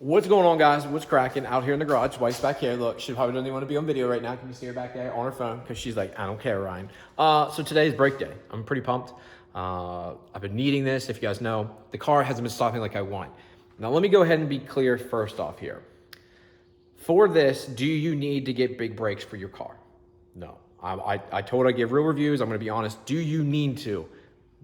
What's going on, guys? What's cracking out here in the garage? Wife's back here. Look, she probably doesn't even want to be on video right now. Can you see her back there on her phone? Because she's like, I don't care, Ryan. So today's break day. I'm pretty pumped. I've been needing this. If you guys know, the car hasn't been stopping like I want. Now, let me go ahead and be clear first off here. For this, do you need to get big brakes for your car? No. I told I give real reviews. I'm going to be honest. Do you need to?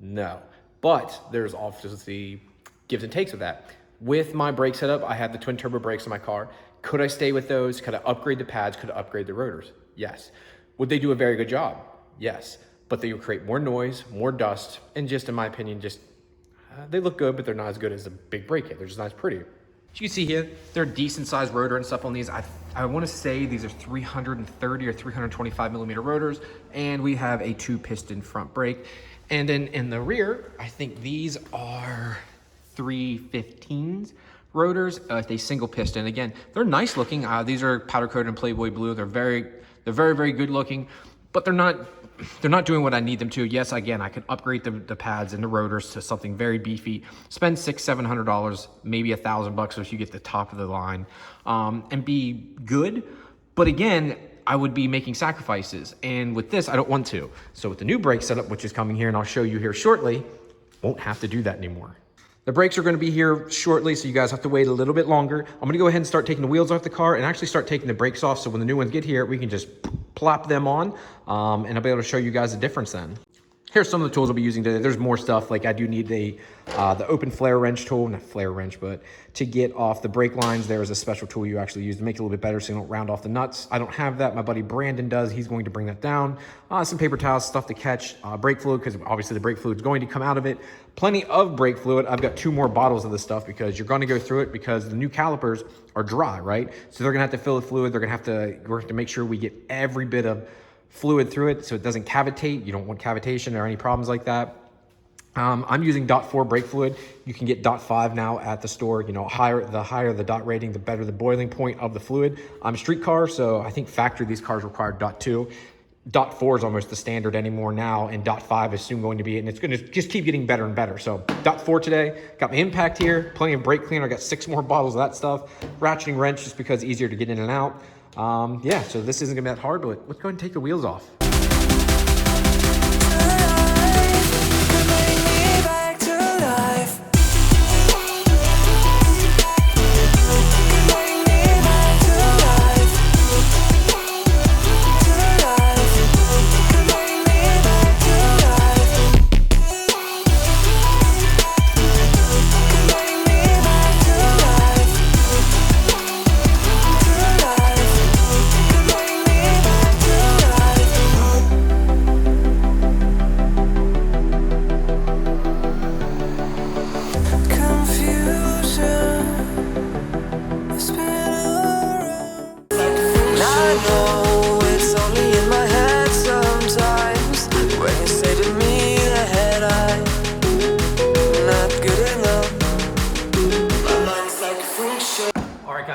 No. But there's obviously gives and takes with that. With my brake setup, I had the twin turbo brakes in my car. Could I stay with those? Could I upgrade the pads? Could I upgrade the rotors? Yes. Would they do a very good job? Yes. But they would create more noise, more dust, and just in my opinion, they look good, but they're not as good as a big brake kit. They're just not as pretty. As you can see here, they're a decent sized rotor and stuff on these. I want to say these are 330 or 325 millimeter rotors, and we have a 2-piston front brake. And then in the rear, I think these are 315s rotors, a single piston. Again, they're nice looking. These are powder coated in Playboy blue. They're very, very good looking, but they're not doing what I need them to. Yes, again, I could upgrade the pads and the rotors to something very beefy, spend $600-700, maybe $1,000 if you get the top of the line, and be good. But again, I would be making sacrifices. And with this, I don't want to. So with the new brake setup, which is coming here, and I'll show you here shortly, won't have to do that anymore. The brakes are going to be here shortly, so you guys have to wait a little bit longer. I'm going to go ahead and start taking the wheels off the car and actually start taking the brakes off, so when the new ones get here, we can just plop them on, and I'll be able to show you guys the difference then. Here's some of the tools I'll be using today. There's more stuff, like I do need the open flare wrench tool, not flare wrench, but to get off the brake lines, there is a special tool you actually use to make it a little bit better so you don't round off the nuts. I don't have that. My buddy Brandon does. He's going to bring that down. Some paper towels, stuff to catch brake fluid, because obviously the brake fluid is going to come out of it. Plenty of brake fluid. I've got 2 more bottles of this stuff because you're going to go through it because the new calipers are dry, right? So they're going to have to fill the fluid. We're going to have to make sure we get every bit of fluid through it so it doesn't cavitate. You don't want cavitation or any problems like that. I'm using .4 brake fluid. You can get .5 now at the store. You know, the higher the dot rating, the better the boiling point of the fluid. I'm a street car, so I think factory these cars require .2. .4 is almost the standard anymore now, and .5 is soon going to be it, and it's going to just keep getting better and better. So .4 today. Got my impact here, plenty of brake cleaner. I got 6 more bottles of that stuff. Ratcheting wrench just because it's easier to get in and out. Yeah, so this isn't gonna be that hard, but let's go ahead and take the wheels off.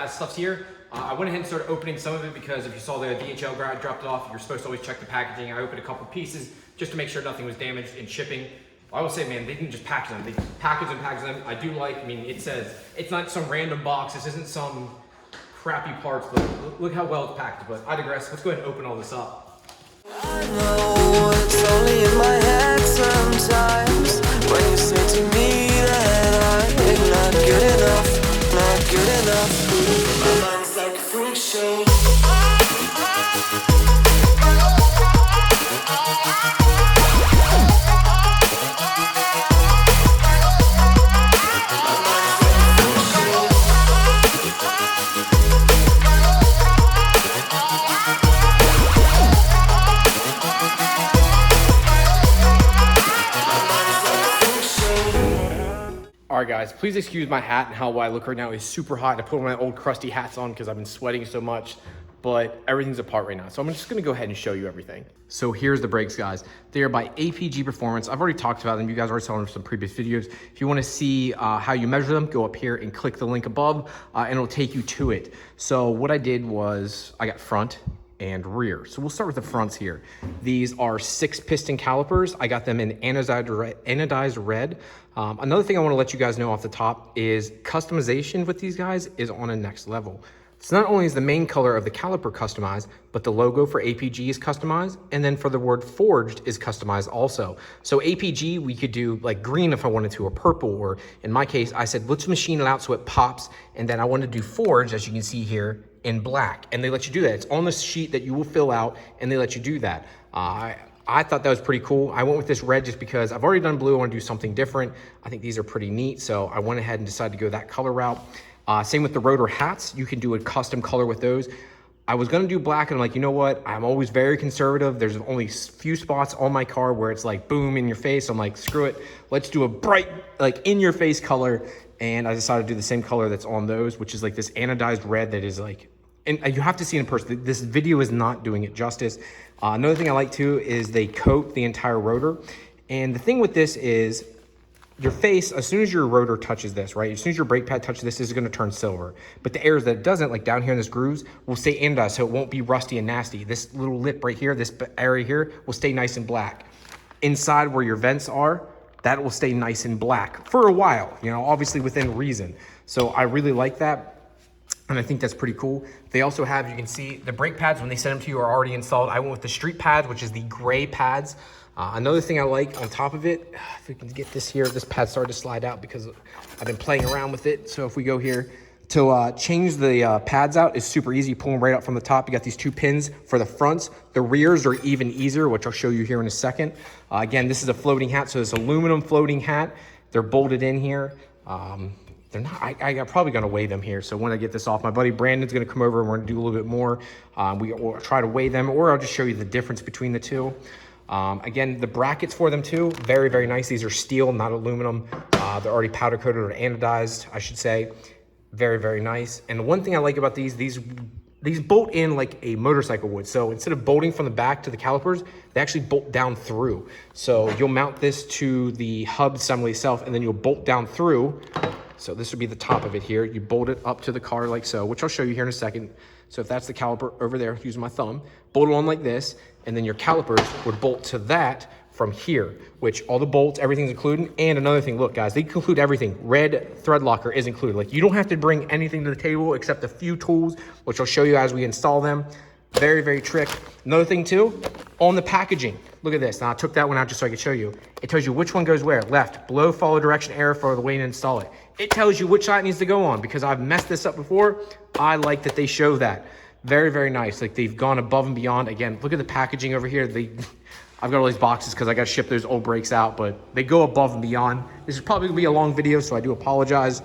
Stuff's here. I went ahead and started opening some of it because if you saw the DHL guy dropped it off, you're supposed to always check the packaging. I opened a couple pieces just to make sure nothing was damaged in shipping. I will say, man, they didn't just package them. They package them. I do like, I mean, it says, it's not some random box. This isn't some crappy parts, but look how well it's packaged. But I digress. Let's go ahead and open all this up. I know it's only in my head sometimes when you say to me that I'm not good enough, not good enough. My mind's like a freak show. Alright guys, please excuse my hat and how I look right now. It's super hot. I put my old crusty hats on because I've been sweating so much, but everything's apart right now. So I'm just gonna go ahead and show you everything. So here's the brakes, guys. They are by APG Performance. I've already talked about them. You guys already saw them in some previous videos. If you wanna see how you measure them, go up here and click the link above and it'll take you to it. So what I did was I got front and rear. So we'll start with the fronts here. These are 6-piston calipers. I got them in anodized red. Another thing I want to let you guys know off the top is customization with these guys is on a next level. So not only is the main color of the caliper customized, but the logo for APG is customized, and then for the word forged is customized also. So APG, we could do like green if I wanted to, or purple, or in my case, I said, let's machine it out so it pops, and then I wanted to do forged, as you can see here, in black, and they let you do that. It's on the sheet that you will fill out, and they let you do that. I thought that was pretty cool. I went with this red just because I've already done blue. I want to do something different. I think these are pretty neat, so I went ahead and decided to go that color route. Same with the rotor hats. You can do a custom color with those. I was gonna do black, and I'm like, you know what? I'm always very conservative. There's only few spots on my car where it's like boom in your face. I'm like, screw it. Let's do a bright, like in your face color. And I decided to do the same color that's on those, which is like this anodized red that is like, and you have to see it in person. This video is not doing it justice. Another thing I like too is they coat the entire rotor. And the thing with this is, your face, as soon as your rotor touches this, right? As soon as your brake pad touches this is going to turn silver. But the areas that it doesn't, like down here in this grooves, will stay anodized, so it won't be rusty and nasty. This little lip right here, this area here, will stay nice and black. Inside where your vents are, that will stay nice and black for a while, you know, obviously within reason. So I really like that, and I think that's pretty cool. They also have, you can see, the brake pads, when they send them to you, are already installed. I went with the street pads, which is the gray pads. Another thing I like on top of it, if we can get this here, this pad started to slide out because I've been playing around with it. So if we go here, to change the pads out is super easy. Pull them right out from the top. You got these 2 pins for the fronts. The rears are even easier, which I'll show you here in a second. Again, this is a floating hat, so it's aluminum floating hat. They're bolted in here. They're not, I'm probably gonna weigh them here. So when I get this off, my buddy Brandon's gonna come over and we're gonna do a little bit more. We'll try to weigh them, or I'll just show you the difference between the two. Again, the brackets for them too, very, very nice. These are steel, not aluminum. They're already powder coated or anodized, I should say. Very, very nice. And the one thing I like about these bolt in like a motorcycle would. So instead of bolting from the back to the calipers, they actually bolt down through. So you'll mount this to the hub assembly itself, and then you'll bolt down through. So this would be the top of it here. You bolt it up to the car like so, which I'll show you here in a second. So if that's the caliper over there, using my thumb, bolt it on like this, and then your calipers would bolt to that from here, which all the bolts, everything's included. And another thing, look guys, they include everything. Red thread locker is included. Like, you don't have to bring anything to the table except a few tools, which I'll show you as we install them. Very, very trick. Another thing too, on the packaging, look at this. Now I took that one out just so I could show you. It tells you which one goes where. Left, below, follow direction, arrow for the way to install it. It tells you which side it needs to go on. Because I've messed this up before, I like that they show that. Very, very nice. Like, they've gone above and beyond. Again, look at the packaging over here. I've got all these boxes because I got to ship those old brakes out, but they go above and beyond. This is probably gonna be a long video, so I do apologize.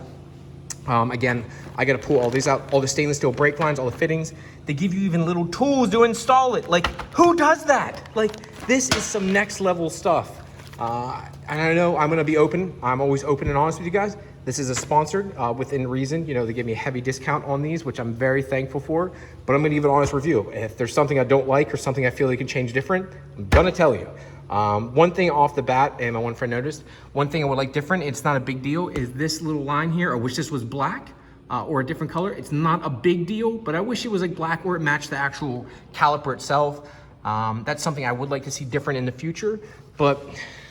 Again, I got to pull all these out, all the stainless steel brake lines, all the fittings. They give you even little tools to install it. Like, who does that? Like, this is some next level stuff. And I know I'm gonna be open. I'm always open and honest with you guys. This is a sponsored, within reason. You know, they give me a heavy discount on these, which I'm very thankful for, but I'm gonna give an honest review. If there's something I don't like or something I feel they can change different, I'm gonna tell you. One thing off the bat, and my one friend noticed, one thing I would like different, it's not a big deal, is this little line here. I wish this was black or a different color. It's not a big deal, but I wish it was like black or it matched the actual caliper itself. That's something I would like to see different in the future. But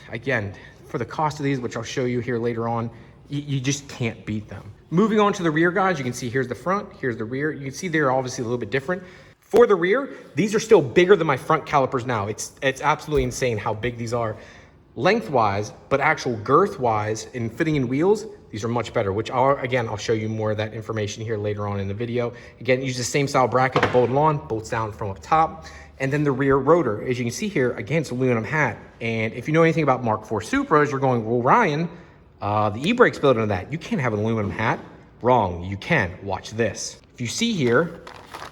again, for the cost of these, which I'll show you here later on, you just can't beat them. Moving on to the rear, guys, you can see here's the front, here's the rear. You can see they're obviously a little bit different. For the rear, these are still bigger than my front calipers now. It's absolutely insane how big these are. Lengthwise, but actual girth-wise in fitting in wheels, these are much better, which I'll show you more of that information here later on in the video. Again, use the same style bracket to bolt it on, bolts down from up top. And then the rear rotor, as you can see here, again, it's aluminum hat. And if you know anything about Mark IV Supras, you're going, well, Ryan, the e-brake's built into that. You can't have an aluminum hat. Wrong, you can. Watch this. If you see here,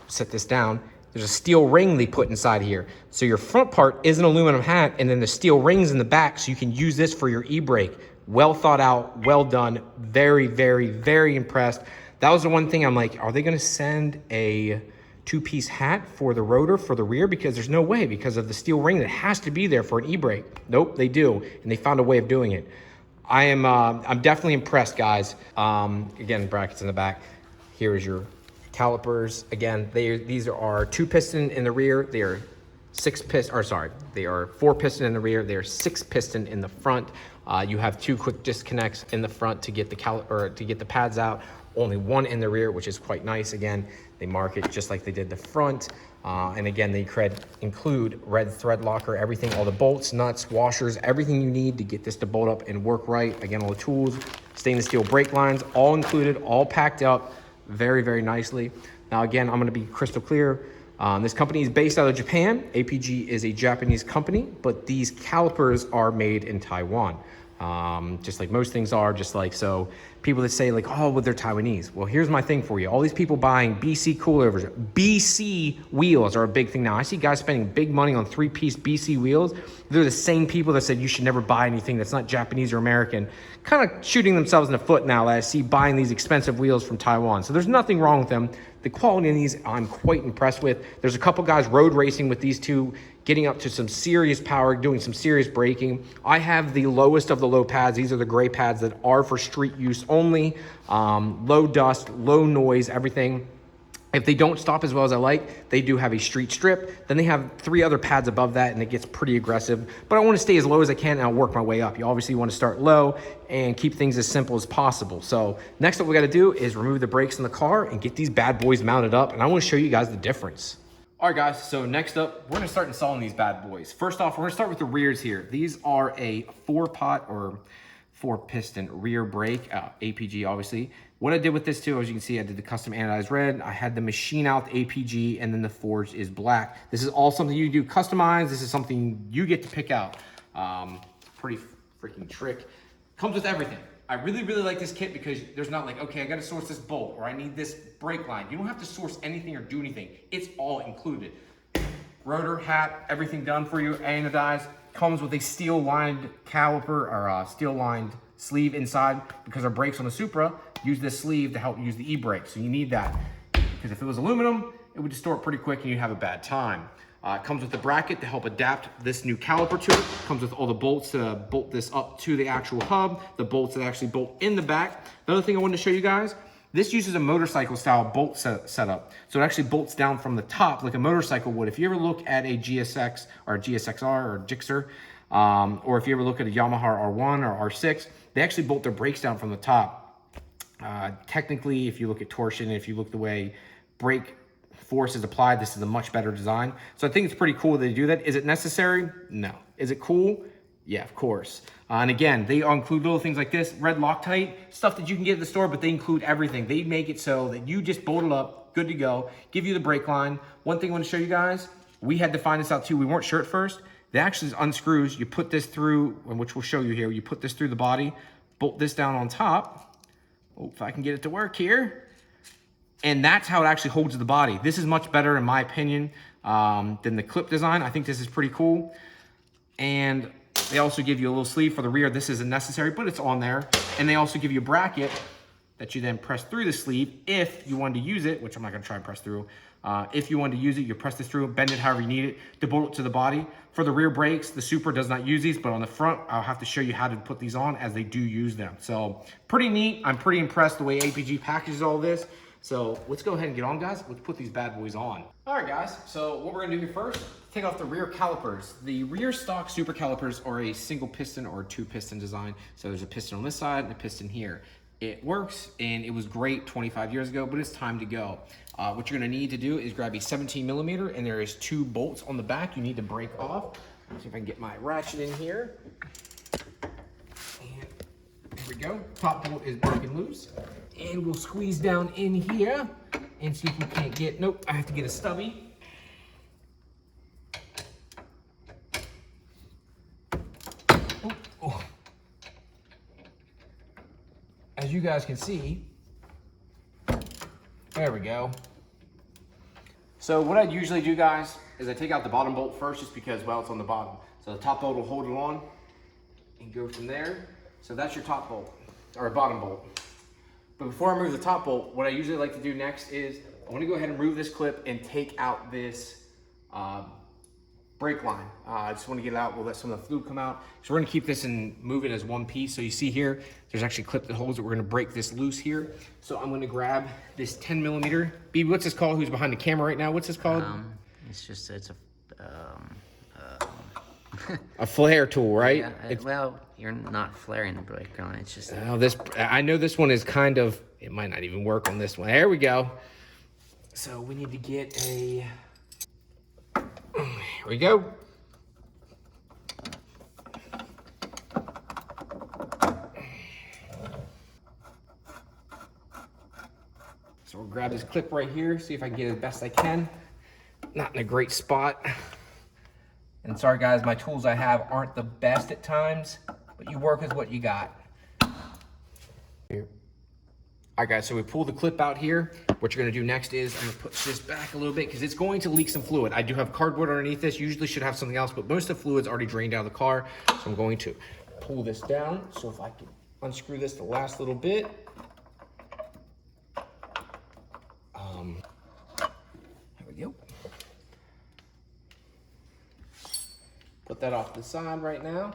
set this down, there's a steel ring they put inside here. So your front part is an aluminum hat, and then the steel rings in the back, so you can use this for your e-brake. Well thought out, well done. Very, very, very impressed. That was the one thing I'm like, are they gonna send a two-piece hat for the rotor for the rear? Because there's no way, because of the steel ring that has to be there for an e-brake. Nope, they do, and they found a way of doing it. I'm definitely impressed, guys. Again, brackets in the back. Here is your calipers. Again, these are 2 piston in the rear. They are 4 piston in the rear. They are 6 piston in the front. You have 2 quick disconnects in the front to get the pads out. Only 1 in the rear, which is quite nice. Again, they mark it just like they did the front. And again, they include red thread locker, everything, all the bolts, nuts, washers, everything you need to get this to bolt up and work right. Again, all the tools, stainless steel brake lines, all included, all packed up very, very nicely. Now, again, I'm gonna be crystal clear. This company is based out of Japan. APG is a Japanese company, but these calipers are made in Taiwan. Just like most things are, so people that say like, oh, well, they're Taiwanese. Well, here's my thing for you. All these people buying BC coilovers, BC wheels are a big thing now. I see guys spending big money on 3-piece BC wheels. They're the same people that said you should never buy anything that's not Japanese or American, kind of shooting themselves in the foot now that I see buying these expensive wheels from Taiwan. So there's nothing wrong with them. The quality of these I'm quite impressed with. There's a couple guys road racing with these two, getting up to some serious power, doing some serious braking. I have the lowest of the low pads. These are the gray pads that are for street use only. Low dust, low noise, everything. If they don't stop as well as I like, they do have a street strip. Then they have 3 other pads above that, and it gets pretty aggressive. But I want to stay as low as I can, and I'll work my way up. You obviously want to start low and keep things as simple as possible. So next up we got to do is remove the brakes in the car and get these bad boys mounted up, and I want to show you guys the difference. All right, guys, so next up, we're gonna start installing these bad boys. First off, we're gonna start with the rears here. These are a 4-pot or 4-piston rear brake, APG, obviously. What I did with this too, as you can see, I did the custom anodized red. I had the machine out the APG, and then the forged is black. This is all something you do customize. This is something you get to pick out. Pretty freaking trick. Comes with everything. I really, really like this kit because there's not like, okay, I gotta source this bolt or I need this brake line. You don't have to source anything or do anything. It's all included. Rotor, hat, everything done for you, anodized. Comes with a steel-lined caliper or steel-lined sleeve inside because our brakes on the Supra use this sleeve to help use the e-brake. So you need that because if it was aluminum, it would distort pretty quick and you'd have a bad time. It comes with the bracket to help adapt this new caliper to it. Comes with all the bolts to bolt this up to the actual hub, the bolts that actually bolt in the back. Another thing I wanted to show you guys, this uses a motorcycle style bolt setup. So it actually bolts down from the top like a motorcycle would. If you ever look at a GSX or a GSXR or a Gixxer, or if you ever look at a Yamaha R1 or R6, they actually bolt their brakes down from the top. Technically, if you look at torsion, if you look the way brake force is applied, this is a much better design. So I think it's pretty cool that they do that. Is it necessary? No. Is it cool? Yeah, of course. And again, they include little things like this, red Loctite, stuff that you can get at the store, but they include everything. They make it so that you just bolt it up, good to go, give you the brake line. One thing I want to show you guys, we had to find this out too. We weren't sure at first. They actually unscrews. You put this through, which we'll show you here. You put this through the body, bolt this down on top. Oh, if I can get it to work here. And that's how it actually holds the body. This is much better in my opinion than the clip design. I think this is pretty cool. And they also give you a little sleeve for the rear. This isn't necessary, but it's on there. And they also give you a bracket that you then press through the sleeve if you wanted to use it, which I'm not gonna try and press through. If you wanted to use it, you press this through, bend it however you need it to bolt it to the body. For the rear brakes, the Supra does not use these, but on the front, I'll have to show you how to put these on as they do use them. So pretty neat. I'm pretty impressed the way APG packages all this. So let's go ahead and get on, guys. Let's put these bad boys on. All right, guys. So what we're gonna do here first, take off the rear calipers. The rear stock Supra calipers are a single piston or 2-piston design. So there's a piston on this side and a piston here. It works and it was great 25 years ago, but it's time to go. What you're gonna need to do is grab a 17mm and there is 2 bolts on the back you need to break off. Let's see if I can get my ratchet in here. And there we go. Top bolt is broken loose. And we'll squeeze down in here and see if we can't get, nope, I have to get a stubby. Oh. As you guys can see, there we go. So what I usually do, guys, is I take out the bottom bolt first just because, well, it's on the bottom. So the top bolt will hold it on and go from there. So that's your top bolt, or bottom bolt. But before I remove the top bolt, what I usually like to do next is I want to go ahead and remove this clip and take out this brake line. I just want to get it out. We'll let some of the fluid come out. So we're going to keep this and move it as one piece. So you see here, there's actually a clip that holds it. We're going to break this loose here. So I'm going to grab this 10 millimeter. B, what's this called? Who's behind the camera right now? What's this called? It's a flare tool, right? yeah, well, you're not flaring the brake on. It's just Oh, this, I know this one is kind of, it might not even work on this one. There we go. So we need to get a, here we go. So we'll grab this clip right here, see if I can get it as best I can. Not in a great spot. And sorry guys, my tools I have aren't the best at times, but you work with what you got. Here. All right guys, so we pull the clip out here. What you're gonna do next is I'm gonna put this back a little bit because it's going to leak some fluid. I do have cardboard underneath this, usually should have something else, but most of the fluid's already drained out of the car. So I'm going to pull this down. So if I can unscrew this the last little bit. There we go. Put that off to the side right now.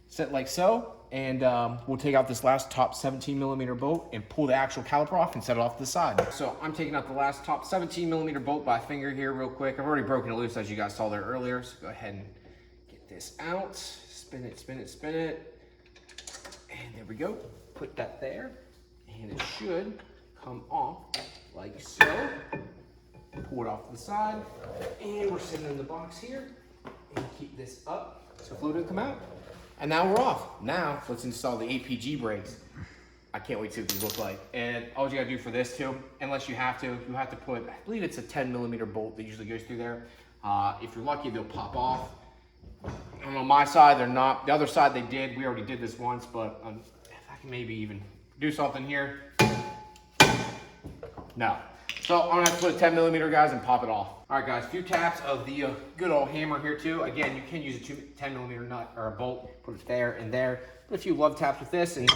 Set like so, and we'll take out this last top 17 millimeter bolt and pull the actual caliper off and set it off to the side. So I'm taking out the last top 17 millimeter bolt by finger here real quick. I've already broken it loose as you guys saw there earlier. So go ahead and get this out. Spin it, spin it, spin it. And there we go. Put that there. And it should come off like so. Pull it off to the side. And we're sitting in the box here. And keep this up so fluid will come out. And now we're off. Now let's install the APG brakes. I can't wait to see what these look like. And all you gotta do for this too, unless you have to put, I believe it's a 10 millimeter bolt that usually goes through there. If you're lucky, they'll pop off. On my side, they're not. The other side they did. We already did this once, but if I can maybe even do something here. No. So I'm gonna have to put a 10 millimeter, guys, and pop it off. All right, guys, a few taps of the good old hammer here too. Again, you can use a 10 millimeter nut or a bolt, put it there and there. Put a few love taps with this and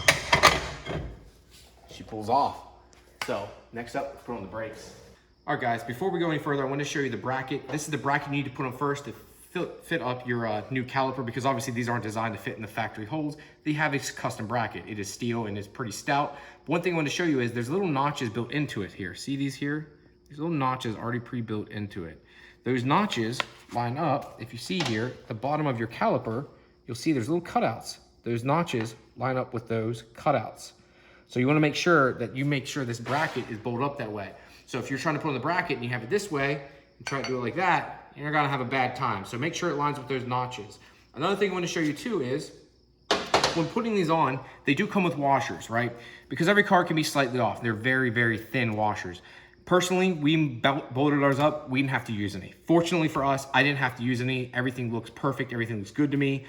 she pulls off. So next up, let's put on the brakes. All right, guys, before we go any further, I want to show you the bracket. This is the bracket you need to put on first to fit up your new caliper, because obviously these aren't designed to fit in the factory holes. They have a custom bracket. It is steel and it's pretty stout. But one thing I want to show you is there's little notches built into it here. See these here? These little notches already pre-built into it. Those notches line up. If you see here, the bottom of your caliper, you'll see there's little cutouts. Those notches line up with those cutouts. So you want to make sure that you make sure this bracket is bolted up that way. So if you're trying to put on the bracket and you have it this way and try to do it like that, you're gonna have a bad time. So make sure it lines with those notches. Another thing I want to show you too is when putting these on, they do come with washers, right? Because every car can be slightly off. They're very, very thin washers. Personally, we bolted ours up. We didn't have to use any. Fortunately for us, I didn't have to use any. Everything looks perfect. Everything looks good to me.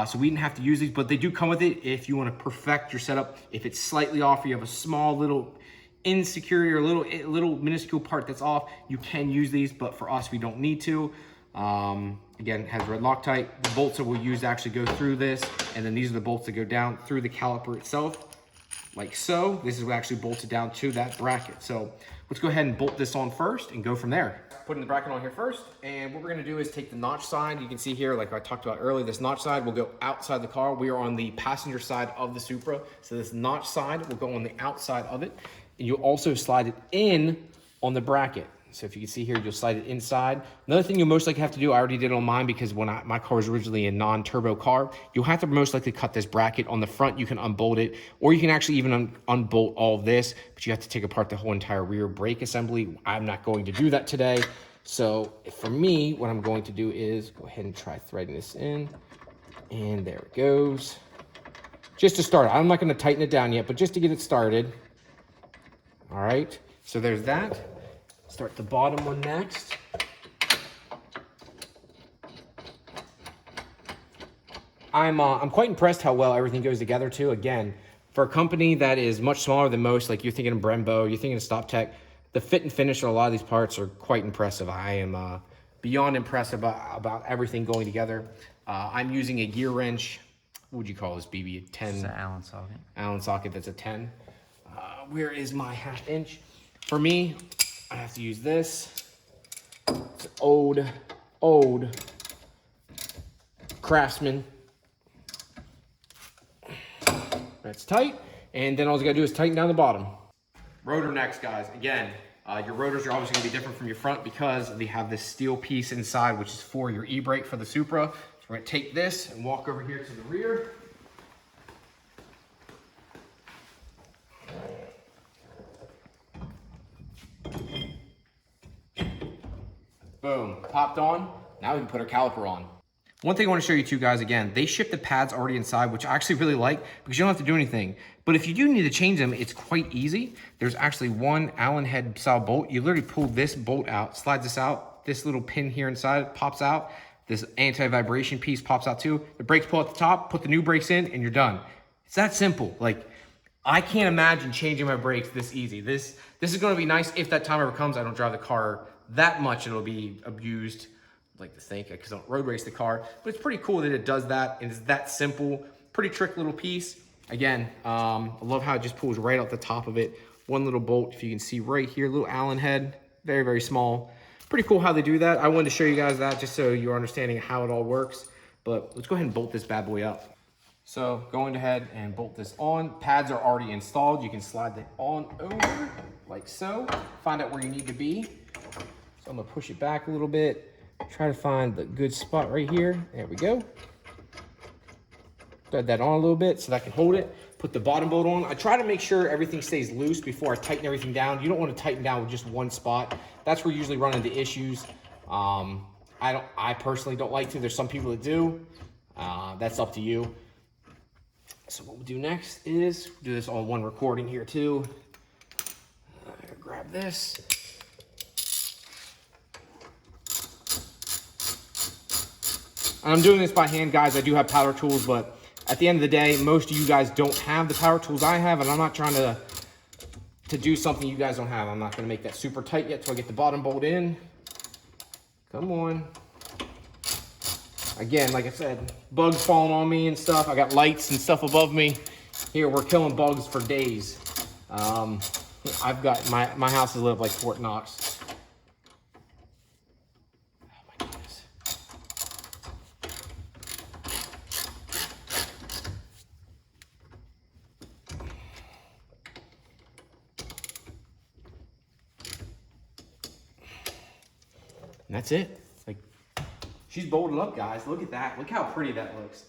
So we didn't have to use these, but they do come with it if you want to perfect your setup. If it's slightly off, or you have a small little insecurity or a little minuscule part that's off, you can use these, but for us, we don't need to. Again, it has red Loctite. The bolts that we'll use actually go through this, and then these are the bolts that go down through the caliper itself, like so. This is what actually bolted down to that bracket. So let's go ahead and bolt this on first and go from there. Putting the bracket on here first, and what we're gonna do is take the notch side. You can see here, like I talked about earlier, this notch side will go outside the car. We are on the passenger side of the Supra, so this notch side will go on the outside of it, and you'll also slide it in on the bracket. So if you can see here, you'll slide it inside. Another thing you'll most likely have to do, I already did it on mine because when my car was originally a non-turbo car, you'll have to most likely cut this bracket on the front. You can unbolt it, or you can actually even unbolt all of this, but you have to take apart the whole entire rear brake assembly. I'm not going to do that today. So for me, what I'm going to do is go ahead and try threading this in, and there it goes. Just to start, I'm not gonna tighten it down yet, but just to get it started. All right, so there's that. Start the bottom one next. I'm quite impressed how well everything goes together too. Again, for a company that is much smaller than most, like you're thinking of Brembo, you're thinking of Stop Tech, the fit and finish on a lot of these parts are quite impressive. I am beyond impressed about everything going together. I'm using a gear wrench. What would you call this, BB? A 10? It's an Allen socket. Allen socket, that's a 10. Where is my 1/2 inch? For me, I have to use this. It's an old old Craftsman. That's tight. And then all you gotta do is tighten down the bottom. Rotor next, guys. Again, your rotors are obviously gonna be different from your front because they have this steel piece inside, which is for your e-brake for the Supra. So we're gonna take this and walk over here to the rear. Boom, popped on. Now we can put our caliper on. One thing I want to show you too, guys, again, they ship the pads already inside, which I actually really like because you don't have to do anything. But if you do need to change them, it's quite easy. There's actually one Allen head style bolt. You literally pull this bolt out, slides this out, this little pin here inside pops out, this anti-vibration piece pops out too. The brakes pull at the top, put the new brakes in, and you're done. It's that simple. Like, I can't imagine changing my brakes this easy. This is gonna be nice if that time ever comes. I don't drive the car that much, it'll be abused. Like to think, because I don't road race the car, but it's pretty cool that it does that and it's that simple. Pretty trick little piece. Again, I love how it just pulls right out the top of it. One little bolt, if you can see right here, little Allen head, very, very small. Pretty cool how they do that. I wanted to show you guys that just so you're understanding how it all works. But let's go ahead and bolt this bad boy up. So going ahead and bolt this on. Pads are already installed. You can slide that on over like so. Find out where you need to be. So I'm gonna push it back a little bit. Try to find the good spot right here. There we go. Thread that on a little bit so that I can hold it. Put the bottom bolt on. I try to make sure everything stays loose before I tighten everything down. You don't want to tighten down with just one spot. That's where you usually run into issues. I personally don't like to. There's some people that do. That's up to you. So what we'll do next is do this on one recording here too. Grab this. I'm doing this by hand, guys. I do have power tools, but at the end of the day, most of you guys don't have the power tools I have, and I'm not trying to do something you guys don't have. I'm not gonna make that super tight yet till I get the bottom bolt in. Come on. Again, like I said, bugs falling on me and stuff. I got lights and stuff above me. Here, we're killing bugs for days. I've got, my house is lit up like Fort Knox. And that's it. Like, she's bolted up, guys. Look at that. Look how pretty that looks.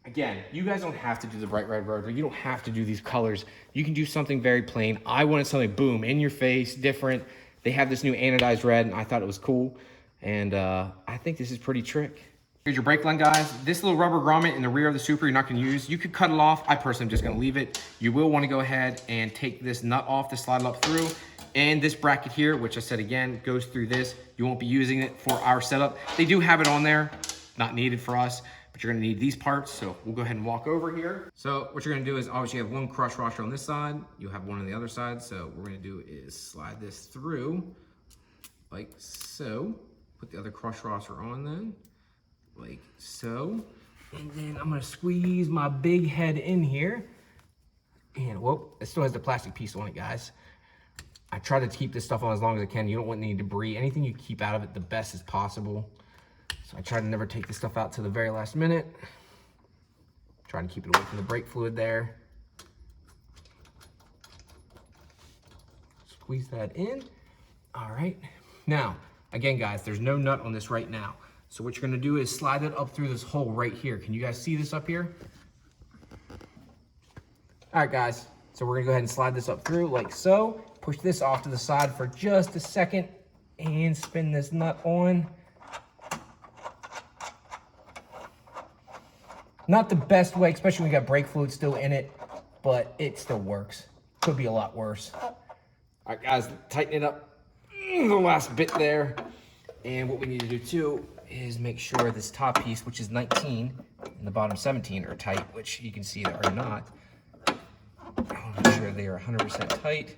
Again, you guys don't have to do the bright red rotor. You don't have to do these colors. You can do something very plain. I wanted something, boom, in your face, different. They have this new anodized red, and I thought it was cool. And I think this is pretty trick. Here's your brake line, guys. This little rubber grommet in the rear of the Supra you're not gonna use. You could cut it off. I personally am just gonna leave it. You will wanna go ahead and take this nut off to slide it up through. And this bracket here, which I said again, goes through this. You won't be using it for our setup. They do have it on there, not needed for us, but you're gonna need these parts. So we'll go ahead and walk over here. So what you're gonna do is obviously you have one crush washer on this side. You'll have one on the other side. So what we're gonna do is slide this through like so. Put the other crush washer on then, like so. And then I'm gonna squeeze my big head in here. And whoop, it still has the plastic piece on it, guys. I try to keep this stuff on as long as I can. You don't want any debris. Anything you keep out of it, the best as possible. So I try to never take this stuff out to the very last minute. Trying to keep it away from the brake fluid there. Squeeze that in. All right. Now, again, guys, there's no nut on this right now. So what you're gonna do is slide it up through this hole right here. Can you guys see this up here? All right, guys. So we're gonna go ahead and slide this up through like so. Push this off to the side for just a second and spin this nut on. Not the best way, especially when you got brake fluid still in it, but it still works. Could be a lot worse. All right, guys, tighten it up the last bit there. And what we need to do too is make sure this top piece, which is 19, and the bottom 17 are tight, which you can see they are not. I want to make sure they are 100% tight.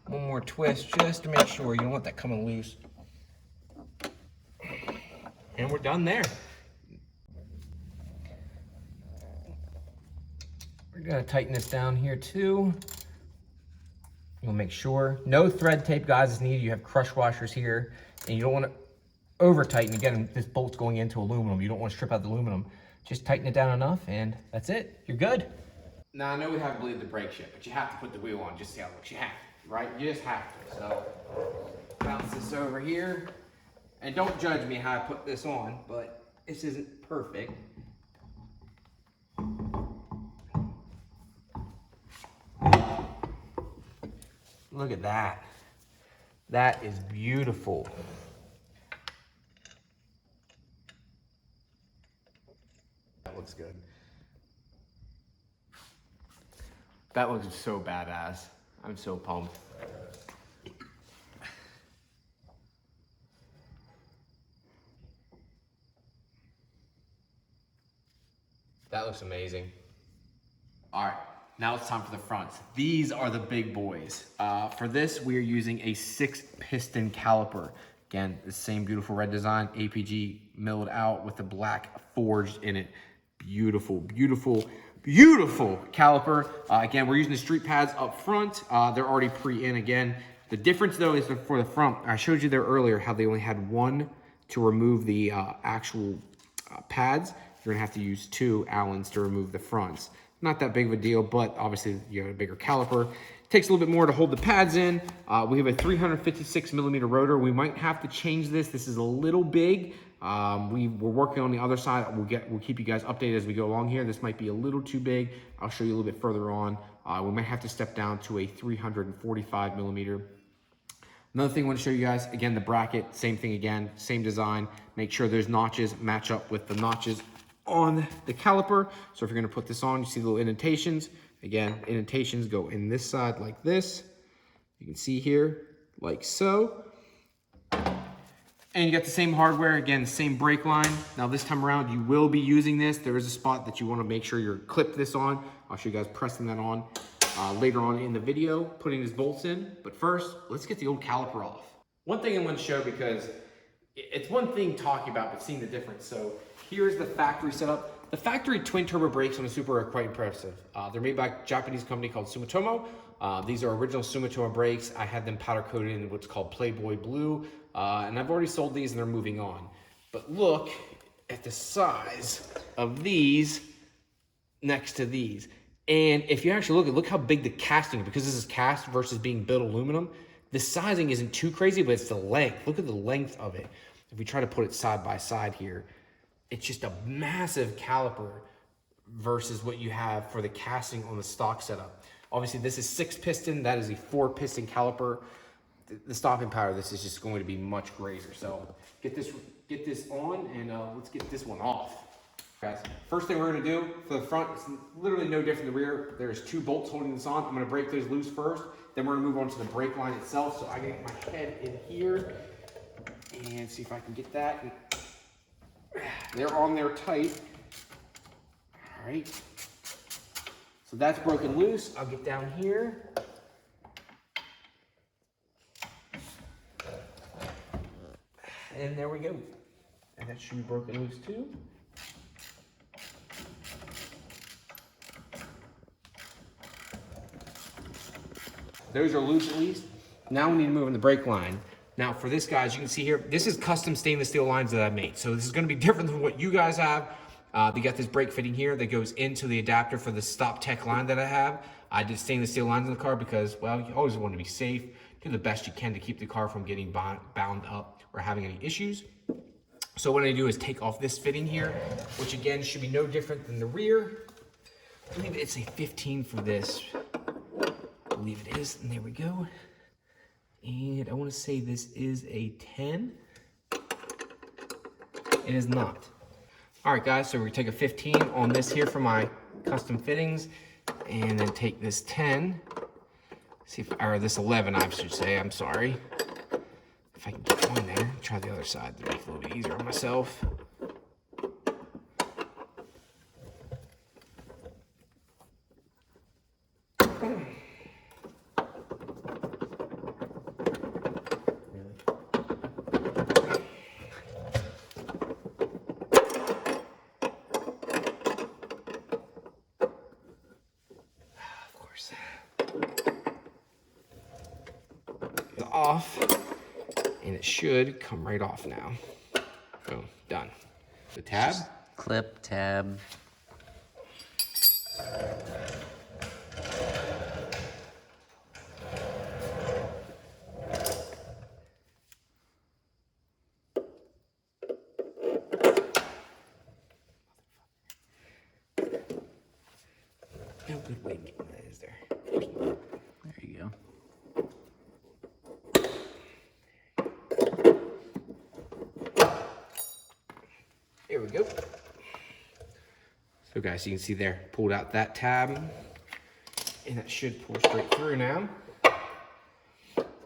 One more twist just to make sure you don't want that coming loose. And we're done there. We're gonna tighten this down here too. We'll make sure. No thread tape, guys, is needed. You have crush washers here, and you don't want to over tighten. Again, this bolt's going into aluminum. You don't want to strip out the aluminum. Just tighten it down enough, and that's it. You're good. Now, I know we haven't bleeded the brake yet, but you have to put the wheel on just to see how it looks. You have to, right? You just have to. So, bounce this over here. And don't judge me how I put this on, but this isn't perfect. Look at that. That is beautiful. That looks good. That looks so badass. I'm so pumped. That looks amazing. All right, now it's time for the fronts. These are the big boys. For this, we are using a 6-piston caliper. Again, the same beautiful red design, APG milled out with the black forged in it. Beautiful, beautiful, beautiful caliper. Again, we're using the street pads up front. They're already pre-in again. The difference though is for the front. I showed you there earlier how they only had one to remove the actual pads. You're gonna have to use 2 Allens to remove the fronts. Not that big of a deal, but obviously you have a bigger caliper. Takes a little bit more to hold the pads in. We have a 356 millimeter rotor. We might have to change this. This is a little big. We're working on the other side. We'll keep you guys updated as we go along here. This might be a little too big. I'll show you a little bit further on. We might have to step down to a 345 millimeter. Another thing I want to show you guys, again, the bracket, same thing again, same design. Make sure those notches match up with the notches on the caliper. So if you're going to put this on, you see the little indentations. Again, indentations go in this side like this. You can see here, like so. And you got the same hardware, again, same brake line. Now this time around, you will be using this. There is a spot that you want to make sure you're clipped this on. I'll show you guys pressing that on later on in the video, putting these bolts in. But first, let's get the old caliper off. One thing I want to show, because it's one thing talking about, but seeing the difference. So here's the factory setup. The factory twin turbo brakes on the Supra are quite impressive. They're made by a Japanese company called Sumitomo. These are original Sumitomo brakes. I had them powder coated in what's called Playboy Blue, and I've already sold these and they're moving on. But look at the size of these next to these. And if you actually look how big the casting is, because this is cast versus being built aluminum, the sizing isn't too crazy, but it's the length. Look at the length of it. If we try to put it side by side here, it's just a massive caliper versus what you have for the casting on the stock setup. Obviously, this is 6-piston. That is a 4-piston caliper. The stopping power of this is just going to be much greater. So get this on, and let's get this one off. Guys, first thing we're going to do for the front, it's literally no different than the rear. There's 2 bolts holding this on. I'm going to break those loose first. Then we're going to move on to the brake line itself. So I get my head in here and see if I can get that. They're on there tight. All right. So that's broken loose. I'll get down here. And there we go. And that should be broken loose too. Those are loose at least. Now we need to move in the brake line. Now for this, guys, you can see here, this is custom stainless steel lines that I made. So this is gonna be different than what you guys have. They got this brake fitting here that goes into the adapter for the Stop Tech line that I have. I did stainless steel lines in the car because, well, you always want to be safe. Do the best you can to keep the car from getting bound up or having any issues. So what I do is take off this fitting here, which again should be no different than the rear. I believe it's a 15 for this. I believe it is, and there we go. And I want to say this is a 10. It is not. All right, guys, so we're gonna take a 15 on this here for my custom fittings, and then take this 10, see if, or this 11, I should say, I'm sorry. If I can get one there, try the other side to make it a little bit easier on myself. off, and it should come right off now. Boom, done. The tab. Just clip, tab. No good way to get that, is there? There you go. Here we go. So guys, you can see there, pulled out that tab, and that should pull straight through now.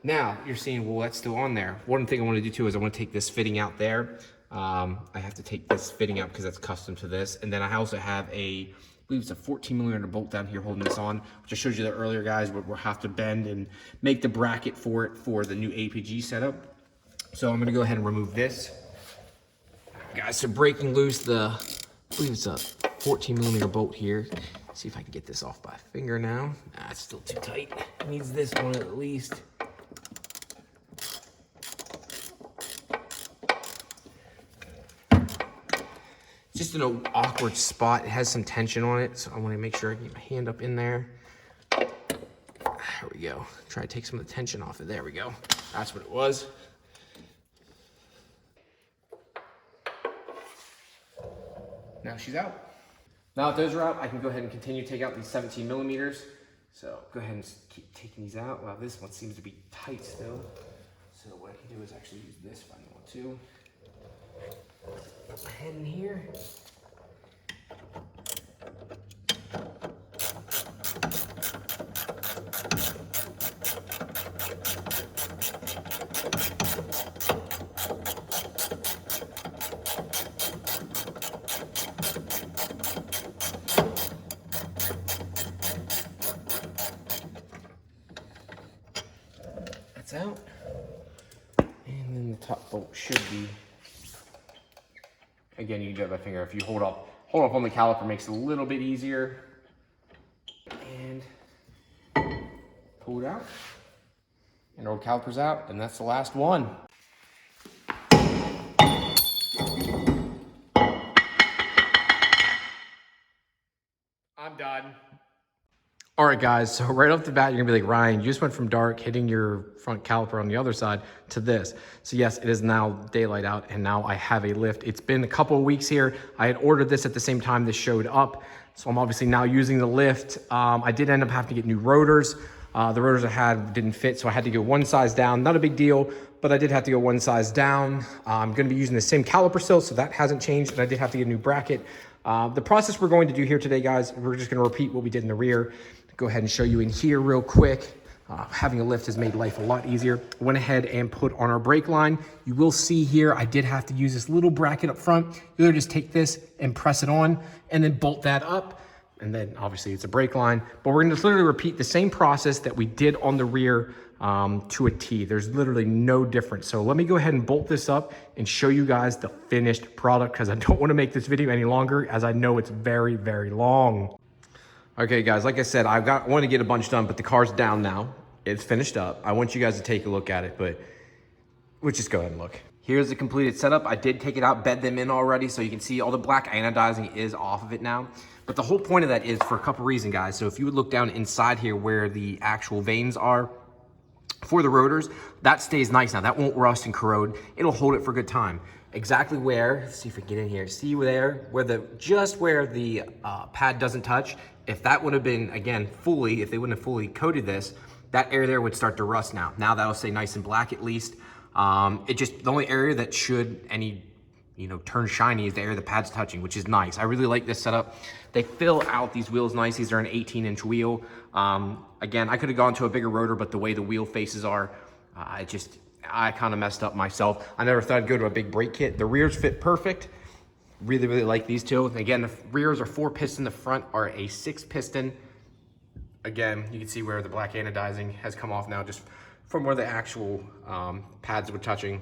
Now, you're seeing, well, that's still on there. One thing I want to do too is I want to take this fitting out there. I have to take this fitting out because that's custom to this. And then I also have I believe it's a 14mm bolt down here holding this on, which I showed you there earlier, guys, where we'll have to bend and make the bracket for it for the new APG setup. So I'm going to go ahead and remove this. Guys, so breaking loose I believe it's a 14mm bolt here. See if I can get this off by finger now. Nah, it's still too tight. It needs this one at least. Just in an awkward spot. It has some tension on it, so I want to make sure I get my hand up in there. There we go. Try to take some of the tension off it. There we go. That's what it was. Now she's out. Now that those are out, I can go ahead and continue to take out these 17mm. So go ahead and keep taking these out. Wow, this one seems to be tight still. So what I can do is actually use this if I want to. Put my head in here. That's out. And then the top bolt should be, again, you can do it by finger. If you hold up on the caliper, makes it a little bit easier. And pull it out. And old caliper's out, and that's the last one. I'm done. All right, guys, so right off the bat, you're gonna be like, Ryan, you just went from dark, hitting your front caliper on the other side, to this. So yes, it is now daylight out, and now I have a lift. It's been a couple of weeks here. I had ordered this at the same time this showed up, so I'm obviously now using the lift. I did end up having to get new rotors. The rotors I had didn't fit, so I had to go one size down. Not a big deal, but I did have to go one size down. I'm gonna be using the same caliper still, so that hasn't changed, and I did have to get a new bracket. The process we're going to do here today, guys, we're just gonna repeat what we did in the rear. Go ahead and show you in here real quick. Having a lift has made life a lot easier. Went ahead and put on our brake line. You will see here, I did have to use this little bracket up front. You either just take this and press it on and then bolt that up. And then obviously it's a brake line, but we're gonna literally repeat the same process that we did on the rear to a T. There's literally no difference. So let me go ahead and bolt this up and show you guys the finished product, because I don't wanna make this video any longer, as I know it's very, very long. Okay, guys, like I said, I want to get a bunch done, but the car's down now. It's finished up. I want you guys to take a look at it, but we'll just go ahead and look. Here's the completed setup. I did take it out, bed them in already, so you can see all the black anodizing is off of it now. But the whole point of that is for a couple reasons, guys. So if you would look down inside here where the actual veins are for the rotors, that stays nice now. That won't rust and corrode. It'll hold it for a good time. Exactly where, let's see if we can get in here. See where just where the pad doesn't touch. If that would have been, again, if they wouldn't have fully coated this, that area there would start to rust now. Now that'll stay nice and black at least. The only area that should turn shiny is the area the pad's touching, which is nice. I really like this setup. They fill out these wheels nice. These are an 18-inch wheel. Again, I could have gone to a bigger rotor, but the way the wheel faces are, I kind of messed up myself. I never thought I'd go to a big brake kit. The rears fit perfect. Really, really like these two. Again, the rears are 4-piston. The front are a 6-piston. Again, you can see where the black anodizing has come off now, just from where the actual pads were touching.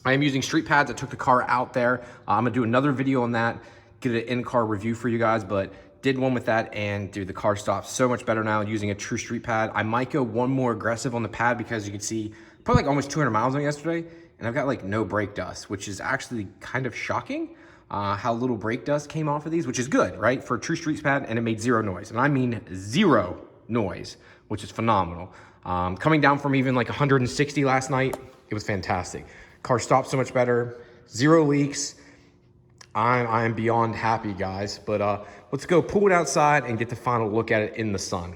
I am using street pads. I took the car out there. I'm gonna do another video on that, get an in-car review for you guys, but did one with that, and dude, the car stops so much better now using a true street pad. I might go one more aggressive on the pad because you can see put like almost 200 miles on it yesterday, and I've got like no brake dust, which is actually kind of shocking. How little brake dust came off of these, which is good, right? For a true street pad, and it made zero noise. And I mean zero noise, which is phenomenal. Coming down from even like 160 last night, it was fantastic. Car stopped so much better, zero leaks. I am beyond happy, guys. But let's go pull it outside and get the final look at it in the sun.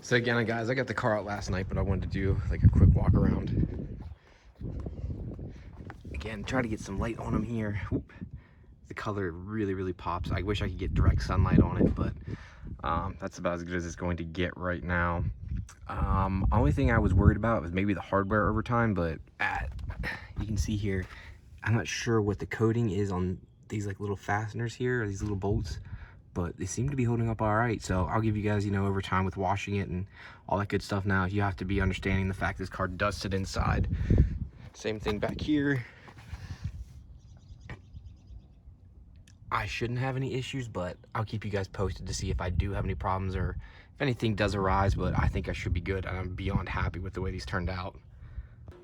So again, guys, I got the car out last night, but I wanted to do like a quick walk around. Again, try to get some light on them here. Oop. The color really, really pops. I wish I could get direct sunlight on it, but that's about as good as it's going to get right now. Only thing I was worried about was maybe the hardware over time, but you can see here, I'm not sure what the coating is on these like little fasteners here, or these little bolts, but they seem to be holding up all right. So I'll give you guys, over time with washing it and all that good stuff. Now you have to be understanding the fact this car does sit inside. Same thing back here. I shouldn't have any issues, but I'll keep you guys posted to see if I do have any problems or if anything does arise, but I think I should be good, and I'm beyond happy with the way these turned out.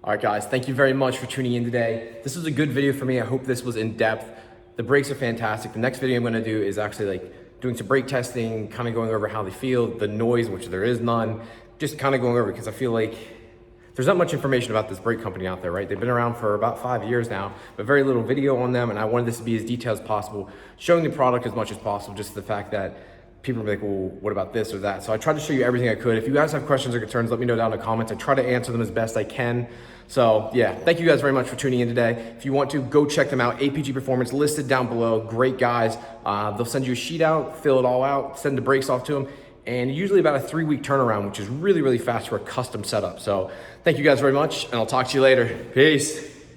All right, guys, thank you very much for tuning in today. This was a good video for me. I hope this was in depth. The brakes are fantastic. The next video I'm gonna do is actually like doing some brake testing, kind of going over how they feel, the noise, which there is none, just kind of going over, because I feel like there's not much information about this brake company out there, right? They've been around for about 5 years now, but very little video on them, and I wanted this to be as detailed as possible, showing the product as much as possible, just the fact that people are like, well, what about this or that? So I tried to show you everything I could. If you guys have questions or concerns, let me know down in the comments. I try to answer them as best I can. So yeah, thank you guys very much for tuning in today. If you want to, go check them out. APG Performance listed down below. Great guys. They'll send you a sheet out, fill it all out, send the brakes off to them, and usually about a 3-week turnaround, which is really, really fast for a custom setup. So thank you guys very much, and I'll talk to you later. Peace.